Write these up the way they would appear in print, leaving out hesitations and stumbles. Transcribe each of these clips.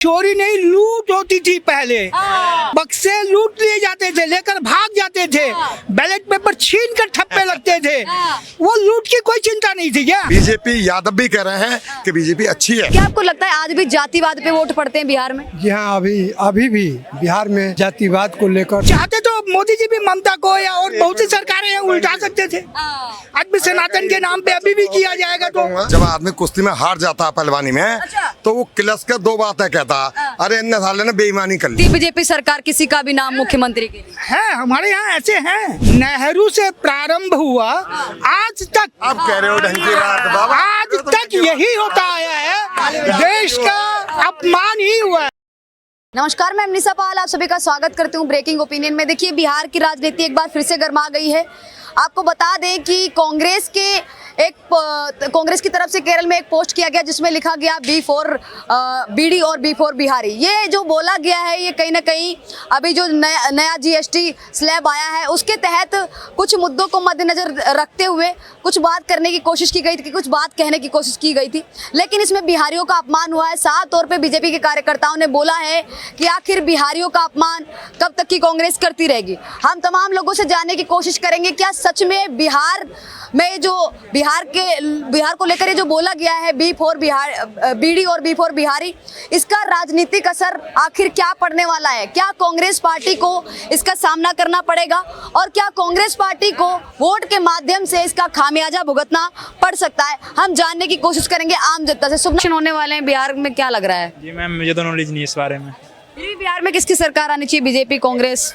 चोरी नहीं, लूट होती थी पहले। बक्से लूट लिए जाते थे, लेकर भाग जाते थे, बैलेट पेपर छीन कर ठप्पे लगते थे। वो लूट की कोई चिंता नहीं थी क्या? बीजेपी यादव भी कह रहे हैं कि बीजेपी अच्छी है। क्या आपको लगता है आज भी जातिवाद पे वोट पड़ते हैं बिहार में? जी हाँ, अभी भी बिहार में जातिवाद को लेकर चाहते तो मोदी जी भी ममता को या और बहुत सी सरकारें हैं उल्टा सकते थे। आज भी सनातन के नाम पे अभी भी किया जाएगा तो। जब आदमी कुश्ती में हार जाता है पहलवानी में, तो वो क्लस के दो बातें कहता, अरे इन साले ने बेईमानी कर ली। बीजेपी सरकार किसी का भी नाम मुख्यमंत्री के लिए है, हमारे यहाँ ऐसे हैं। नेहरू से प्रारंभ हुआ आज तक, आप कह रहे हो ढंग की बात बाबा, आज तक यही होता आया है। देश का अपमान ही हुआ है। नमस्कार, मैं अमनीसा पाल आप सभी का स्वागत करती हूँ ब्रेकिंग ओपिनियन में। देखिए, बिहार की राजनीति एक बार फिर से गर्मा गई है। आपको बता दें कि कांग्रेस की तरफ से केरल में एक पोस्ट किया गया जिसमें लिखा गया B4 बीडी और B4 बिहारी। ये जो बोला गया है, ये कहीं ना कहीं अभी जो नया GST स्लैब आया है उसके तहत कुछ मुद्दों को मद्देनजर रखते हुए कुछ बात करने की कोशिश की गई थी, कुछ बात कहने की कोशिश की गई थी, लेकिन इसमें बिहारियों का अपमान हुआ है। साफ तौर पे बीजेपी के कार्यकर्ताओं ने बोला है कि आखिर बिहारियों का अपमान कब तक की कांग्रेस करती रहेगी। हम तमाम लोगों से जानने की कोशिश करेंगे क्या सच में बिहार में जो बिहार को लेकर ये जो बोला गया है B4 बीडी और B4 बिहारी, इसका राजनीतिक असर आखिर क्या पड़ने वाला है? क्या कांग्रेस पार्टी को इसका सामना करना पड़ेगा और क्या कांग्रेस पार्टी को वोट के माध्यम से इसका खामियाजा भुगतना पड़ सकता है? हम जानने की कोशिश करेंगे आम जनता से। सुबह होने वाले हैं बिहार में, क्या लग रहा है? जी मैम, मुझे तो नॉलेज नहीं है इस बारे में। बिहार में किसकी सरकार आनी चाहिए? बीजेपी, कांग्रेस?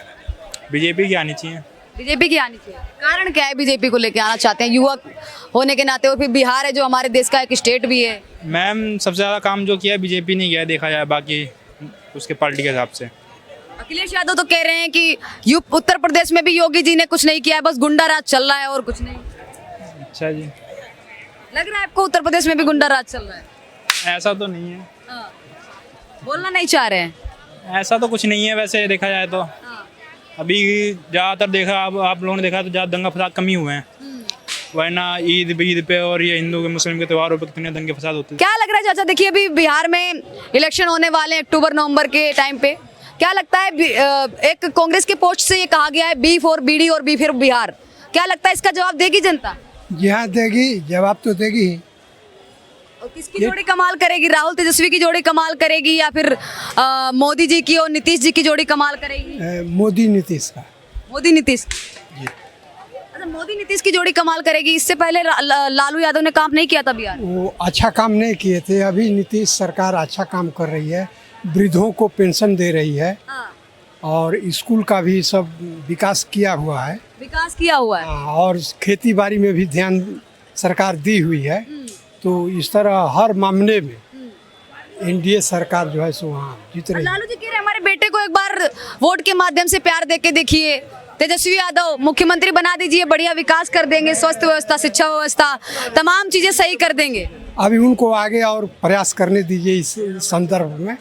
बीजेपी की आनी चाहिए। बीजेपी की आनी चाहिए। कारण क्या है बीजेपी को लेके आना चाहते हैं? युवक होने के नाते, और फिर बिहार है जो हमारे देश का एक स्टेट भी है। मैम, सबसे ज़्यादा काम जो किया है बीजेपी ने किया है, देखा जाए बाकी उसके पार्टी के हिसाब से। अखिलेश यादव तो कह रहे हैं कि उत्तर प्रदेश में भी योगी जी ने कुछ नहीं किया है, बस गुंडा राज चल रहा है और कुछ नहीं। अच्छा जी, लग रहा है आपको उत्तर प्रदेश में भी गुंडा राज चल रहा है? ऐसा तो नहीं है। बोलना नहीं चाह रहे हैं? ऐसा तो कुछ नहीं है वैसे देखा जाए तो। अभी ज़्यादातर देखा, अब आप लोगों ने देखा तो ज़्यादा दंगा फसाद कम ही हुए हैं, वरना ईद पे और ये हिंदू के मुस्लिम के त्योहारों पे कितने दंगे फसाद होते हैं। क्या लग रहा है चाचा? देखिए, अभी बिहार में इलेक्शन होने वाले हैं अक्टूबर नवंबर के टाइम पे। क्या लगता है, एक कांग्रेस के पोस्ट से ये कहा गया है B4 बीडी और B4 बिहार, क्या लगता है इसका जवाब देगी जनता? जी हाँ, देगी, जवाब तो देगी ही। और किसकी जोड़ी कमाल करेगी? राहुल तेजस्वी की जोड़ी कमाल करेगी या फिर मोदी जी की और नीतीश जी की जोड़ी कमाल करेगी? मोदी नीतीश का। मोदी नीतीश जी। अच्छा, मोदी नीतीश की जोड़ी कमाल करेगी। इससे पहले लालू यादव ने काम नहीं किया था बिहार? वो अच्छा काम नहीं किए थे। अभी नीतीश सरकार अच्छा काम कर रही है, वृद्धों को पेंशन दे रही है और स्कूल का भी सब विकास किया हुआ है। विकास किया हुआ है और खेती बाड़ी में भी ध्यान सरकार दी हुई है। तो इस तरह हर मामले में एनडीए सरकार जो है सो वहाँ जीत रही है। लालू जी कह रहे हमारे बेटे को एक बार वोट के माध्यम से प्यार देके देखिए, तेजस्वी यादव मुख्यमंत्री बना दीजिए, बढ़िया विकास कर देंगे, स्वास्थ्य व्यवस्था, शिक्षा व्यवस्था, तमाम चीजें सही कर देंगे। अभी उनको आगे और प्रयास करने दीजिए इस संदर्भ में,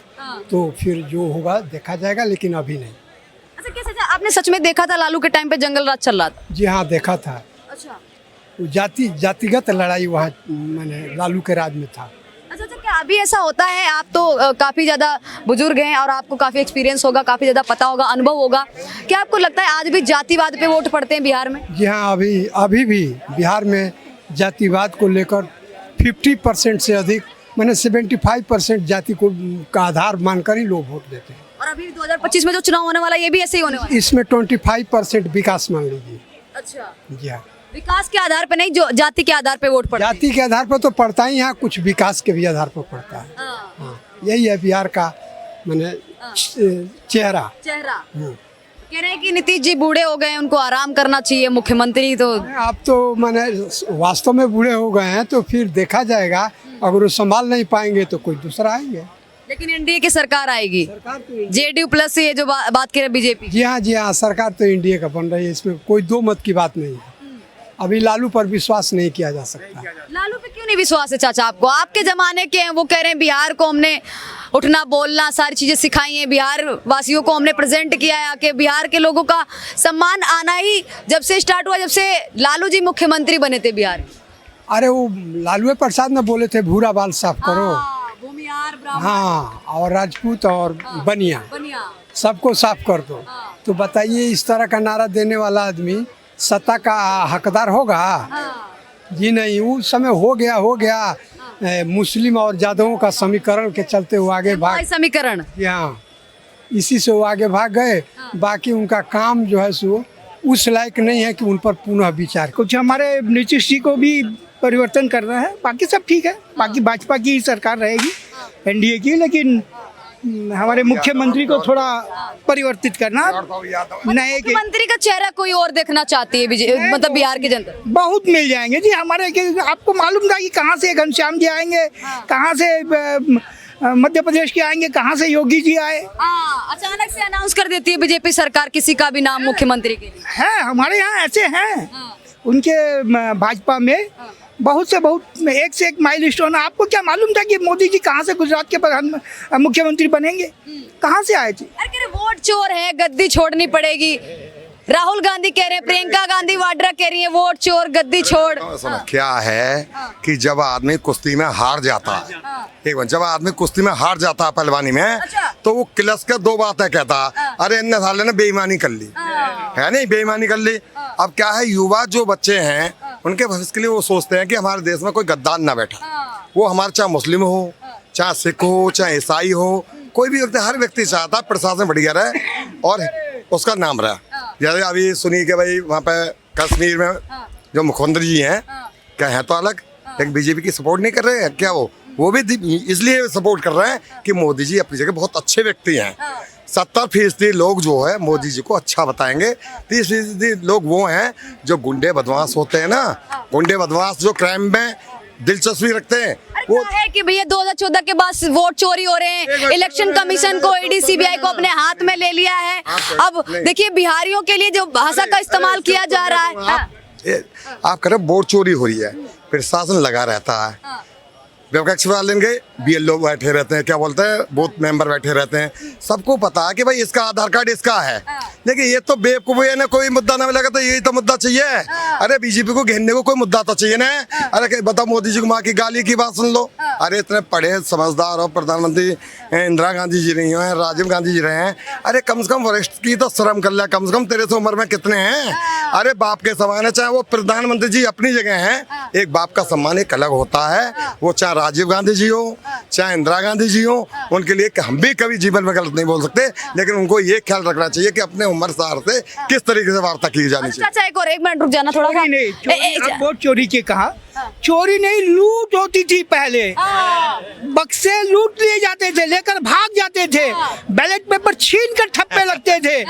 तो फिर जो होगा देखा जाएगा, लेकिन अभी नहीं। अच्छा, कैसे आपने सच में देखा था लालू के टाइम पे जंगल राज चल रहा था? जी हाँ, देखा था। अच्छा, जातिगत लड़ाई वहाँ मैंने लालू के राज में था। अच्छा, क्या अभी ऐसा होता है? आप तो काफी ज्यादा बुजुर्ग हैं और आपको काफी एक्सपीरियंस होगा, काफी ज्यादा पता होगा, अनुभव होगा। क्या आपको लगता है आज भी जातिवाद पे वोट पड़ते हैं बिहार में? जी हाँ, अभी भी बिहार में जातिवाद को लेकर 50% से अधिक, मैंने 75% जाति को का आधार मानकर ही लोग वोट देते हैं। और अभी 2025 में जो चुनाव होने वाला है, ये भी ऐसे ही होने वाला है? इसमें 25% विकास मान लीजिए। अच्छा, जी हाँ, विकास के आधार पे नहीं, जो जाति के आधार पे वोट पड़ता है? जाति के आधार पर तो पड़ता ही, यहाँ कुछ विकास के भी आधार पर पड़ता है। हाँ, यही है बिहार का मैंने चेहरा। कह रहे हैं कि नीतीश जी बूढ़े हो गए, उनको आराम करना चाहिए, मुख्यमंत्री तो। अब तो मैंने वास्तव में बूढ़े हो गए हैं, तो फिर देखा जाएगा, अगर वो संभाल नहीं पाएंगे तो कोई दूसरा आएंगे। लेकिन एनडीए की सरकार आएगी, जेडीयू प्लस से, ये जो बात कर रहे बीजेपी। जी हाँ, सरकार तो एनडीए का बन रही है, इसमें कोई दो मत की बात नहीं है। अभी लालू पर विश्वास नहीं किया जा सकता। लालू पे क्यों नहीं विश्वास है चाचा आपको? आपके जमाने के हैं, वो कह रहे हैं बिहार को हमने उठना बोलना सारी चीजें सिखाई हैं, बिहार वासियों को हमने प्रेजेंट किया है, आके बिहार के लोगों का सम्मान आना ही जब से स्टार्ट हुआ, जब से लालू जी मुख्यमंत्री बने थे बिहार। अरे वो लालू प्रसाद ने बोले थे भूरा बाल साफ करो। भूमिहार हाँ, और राजपूत और बनिया सबको साफ कर दो। तो बताइए, इस तरह का नारा देने वाला आदमी सत्ता का हकदार होगा? जी नहीं। उस समय हो गया मुस्लिम और यादवों का समीकरण के चलते वो आगे भाग, समीकरण, यहाँ इसी से वो आगे भाग गए। बाकी उनका काम जो है सो उस लायक नहीं है कि उन पर पुनः विचार। कुछ हमारे नीतीश जी को भी परिवर्तन करना है, बाकी सब ठीक है। बाकी भाजपा की सरकार रहेगी, एनडीए की, लेकिन हमारे मुख्यमंत्री को थोड़ा परिवर्तित करना। नए के मुख्यमंत्री का चेहरा कोई और देखना चाहती है मतलब बिहार की जनता? बहुत मिल जाएंगे जी हमारे आपको मालूम था कि कहाँ से घनश्याम जी आएंगे, कहाँ से मध्य प्रदेश के आएंगे, कहाँ से योगी जी आए। अचानक से अनाउंस कर देती है बीजेपी सरकार किसी का भी नाम मुख्यमंत्री के लिए। है हमारे यहाँ ऐसे हैं उनके भाजपा में बहुत एक से एक माइलस्टोन। आपको क्या मालूम था कि मोदी जी कहाँ से गुजरात के मुख्यमंत्री बनेंगे? कहाँ से आए थे? अरे वोट चोर है, गद्दी छोड़नी पड़ेगी। राहुल गांधी कह रहे हैं, प्रियंका गांधी वाड्रा कह रही है वोट चोर, गद्दी छोड़। सुनो, क्या है कि जब आदमी कुश्ती में हार जाता है, एक बार जब आदमी कुश्ती में हार जाता है पहलवानी में, तो वो किलस के दो बातें कहता, अरे इन साले ने बेईमानी कर ली है, नहीं बेईमानी कर ली। अब क्या है, युवा जो बच्चे हैं उनके भविष्य के लिए वो सोचते हैं कि हमारे देश में कोई गद्दार ना बैठा। वो हमारे चाहे मुस्लिम हो, चाहे सिख हो, चाहे ईसाई हो, कोई भी व्यक्ति, हर व्यक्ति चाहता है प्रशासन बढ़िया रहे और उसका नाम रहा। जैसे अभी सुनिए कि भाई वहाँ पे कश्मीर में जो मुख्यमंत्री जी हैं, क्या है तो अलग, लेकिन बीजेपी की सपोर्ट नहीं कर रहे हैं क्या? वो भी इसलिए सपोर्ट कर रहे हैं कि मोदी जी अपनी जगह बहुत अच्छे व्यक्ति हैं। 70% लोग जो है मोदी जी को अच्छा बताएंगे। 30% लोग वो हैं जो गुंडे बदमाश होते हैं ना, गुंडे बदमाश जो क्राइम में दिलचस्पी रखते हैं। वो है कि भैया 2014 के बाद वोट चोरी हो रहे हैं, इलेक्शन कमीशन को, ईडी सीबीआई को अपने हाथ में ले लिया है। अब देखिए बिहारियों के लिए जो भाषा का इस्तेमाल किया जा रहा है, आप कह रहे वोट चोरी हो रही है, प्रशासन लगा रहता है, विपक्ष वाले के बीएलओ बैठे रहते हैं, क्या बोलते हैं, बूथ मेंबर बैठे रहते हैं। सबको पता है कि भाई इसका आधार कार्ड इसका है, लेकिन ये तो बेवकूफ़ है ना, कोई मुद्दा ना मिलेगा तो यही तो मुद्दा चाहिए। अरे बीजेपी को घेरने को कोई मुद्दा तो चाहिए ना। अरे बताओ, मोदी जी को माँ की गाली की बात सुन लो। अरे इतने पढ़े समझदार और प्रधानमंत्री इंदिरा गांधी जी रही हैं, राजीव गांधी जी रहे हैं। अरे कम से कम वरिष्ठ की तो शर्म कर लिया, कम से कम तेरे से उम्र में कितने हैं? अरे बाप के समान है, चाहे वो प्रधानमंत्री जी अपनी जगह हैं। एक बाप का सम्मान एक अलग होता है, वो चाहे राजीव गांधी जी हो, चाहे इंदिरा गांधी जी हो, उनके लिए हम भी कभी जीवन में गलत नहीं बोल सकते, लेकिन उनको ये ख्याल रखना चाहिए कि अपने उम्र सार से किस तरीके से वार्ता की जानी चाहिए। अच्छा एक मिनट रुक जाना थोड़ा सा। वोट चोरी के कहा, चोरी नहीं, लूट होती थी पहले। बक्से लूट लिए जाते थे, लेकर भाग जाते थे, बैलेट पेपर छीन कर ठप्पे लगते थे।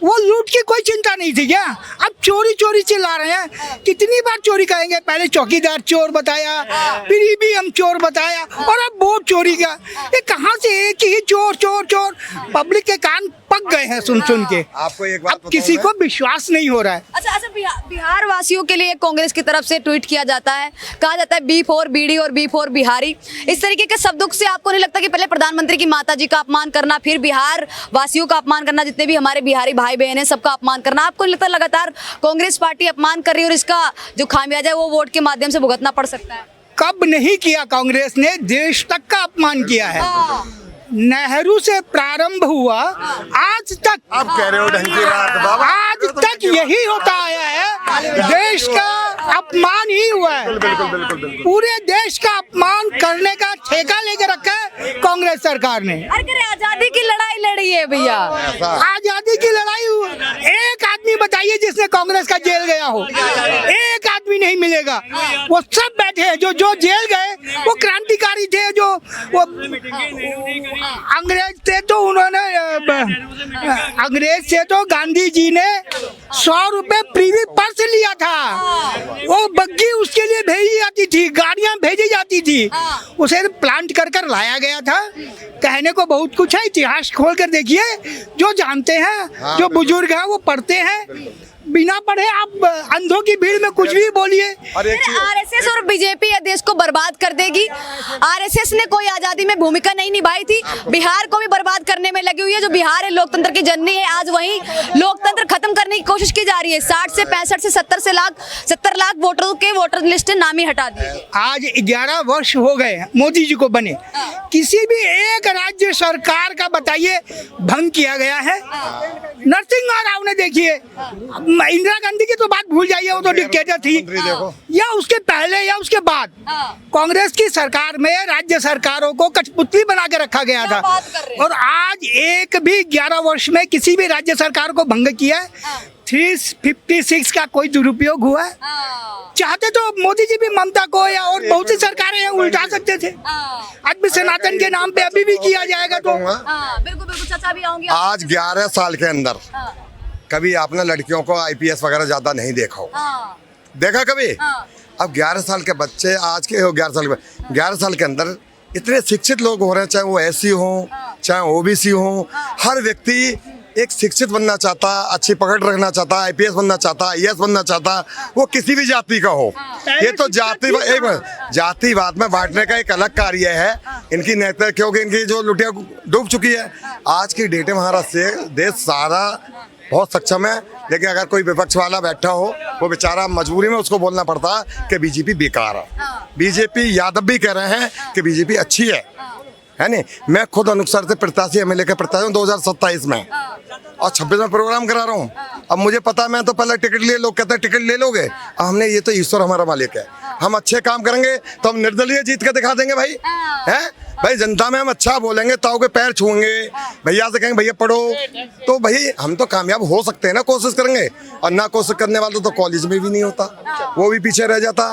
वो लूट की कोई चिंता नहीं थी क्या? अब चोरी चिल्ला रहे हैं। कितनी बार चोरी करेंगे? पहले चौकीदार चोर बताया, फिर ईवीएम चोर बताया, और अब वोट चोरी का। ये कहाँ से एक ही चोर? पब्लिक के कान पक गए हैं सुन के। आपको एक बात अब किसी को विश्वास नहीं हो रहा है। अच्छा बिहार वासियों के लिए कांग्रेस की तरफ से ट्वीट किया जाता है, कहा जाता है B4 बीडी और B4 बिहारी। इस तरीके के शब्दों से आपको नहीं लगता कि पहले प्रधानमंत्री की माताजी का अपमान करना, फिर बिहार वासियों का अपमान करना, जितने भी हमारे बिहारी भाई बहन हैं सबका अपमान करना, आपको नहीं लगता लगातार कांग्रेस पार्टी अपमान कर रही है और इसका जो खामियाजा है वो वोट के माध्यम से भुगतना पड़ सकता है? कब नहीं किया कांग्रेस ने? देश तक का अपमान किया है। नेहरू से प्रारंभ हुआ आज तक, आप कह रहे हो ढंग की बात बाबा, आज तक यही होता आया है। देश का अपमान ही हुआ है। बिल्कुल। पूरे देश का अपमान करने का ठेका लेके रखा है कांग्रेस सरकार ने। अरे आजादी की लड़ाई लड़ी है भैया, आजादी की लड़ाई। एक आदमी बताइए जिसने कांग्रेस का जेल गया हो? एक आदमी नहीं मिलेगा। वो सब बैठे हैं जो जेल गए, वो क्रांतिकारी थे, जो वो अंग्रेज थे। तो उन्होंने अंग्रेज से तो गांधी जी ने 100 रुपए प्रीवी पर्स लिया था। वो बग्गी उसके लिए भेजी जाती थी, गाड़ियां भेजी जाती थी, उसे प्लांट कर लाया गया था। कहने को बहुत कुछ है, इतिहास खोल कर देखिए, जो जानते हैं, जो बुजुर्ग हैं वो पढ़ते हैं। बिना पढ़े आप अंधों की भीड़ में कुछ भी बोलिए। और एक चीज आरएसएस और बीजेपी ये देश को बर्बाद कर देगी। आरएसएस ने कोई आजादी में भूमिका नहीं निभाई थी, बिहार को भी बर्बाद करने में लगी हुई है। जो बिहार है लोकतंत्र की जननी है, आज वहीं लोकतंत्र खत्म करने की कोशिश की जा रही है। 60 से 65 से 70 लाख वोटरों के वोटर लिस्ट नाम ही हटा दिए। आज 11 वर्ष हो गए हैं मोदी जी को बने, किसी भी एक राज्य सरकार का बताइए भंग किया गया है? नरसिंह राव ने देखिए, इंदिरा गांधी की तो बात भूल जाइए, वो तो डिक्टेटर थी, या उसके पहले या उसके बाद कांग्रेस की सरकार में राज्य सरकारों को कठपुतली बना के रखा गया था। और आज एक भी 11 वर्ष में किसी भी राज्य सरकार को भंग किया है? 356 का कोई दुरुपयोग हुआ है? चाहते तो मोदी जी भी ममता को या और बहुत सी सरकारें हैं उल्टा सकते थे। आज भी सनातन के नाम पे अभी भी किया जाएगा तो बिल्कुल बिल्कुल चाचा भी आऊंगी। आज 11 साल के अंदर कभी आपने लड़कियों को IPS वगैरह ज्यादा नहीं देखा हो, देखा कभी? अब 11 साल के बच्चे आज के हो, 11 साल के अंदर इतने शिक्षित लोग हो रहे हैं, चाहे वो SC हो चाहे OBC हो। हर व्यक्ति एक शिक्षित बनना चाहता, अच्छी पकड़ रखना चाहता, IPS बनना चाहता, IAS बनना चाहता, वो किसी भी जाति का हो। ये तो जातिवाद में बांटने का एक अलग कार्य है इनकी नेता, क्योंकि इनकी जो लुटिया डूब चुकी है। आज की डेट में हमारा देश सारा बहुत सक्षम है, लेकिन अगर कोई विपक्ष वाला बैठा हो, वो बेचारा मजबूरी में उसको बोलना पड़ता कि बीजेपी बेकार है। बीजेपी यादव भी कह रहे हैं कि बीजेपी अच्छी है नहीं। मैं खुद अनुसार से प्रत्याशी MLA के प्रत्याशी हूँ 2027 में, और 26 में प्रोग्राम करा रहा हूँ। अब मुझे पता है, मैं तो पहले टिकट लिए, लोग कहते हैं टिकट ले लोगे, अब हमने ये तो ईश्वर हमारा मालिक है, हम अच्छे काम करेंगे तो हम निर्दलीय जीत के दिखा देंगे भाई। हैं भाई, जनता में हम अच्छा बोलेंगे, ताऊ के पैर छूएंगे, भैया से कहेंगे भैया पढ़ो, तो भाई हम तो कामयाब हो सकते हैं ना, कोशिश करेंगे। और ना कोशिश करने वाले तो कॉलेज में भी नहीं होता, वो भी पीछे रह जाता।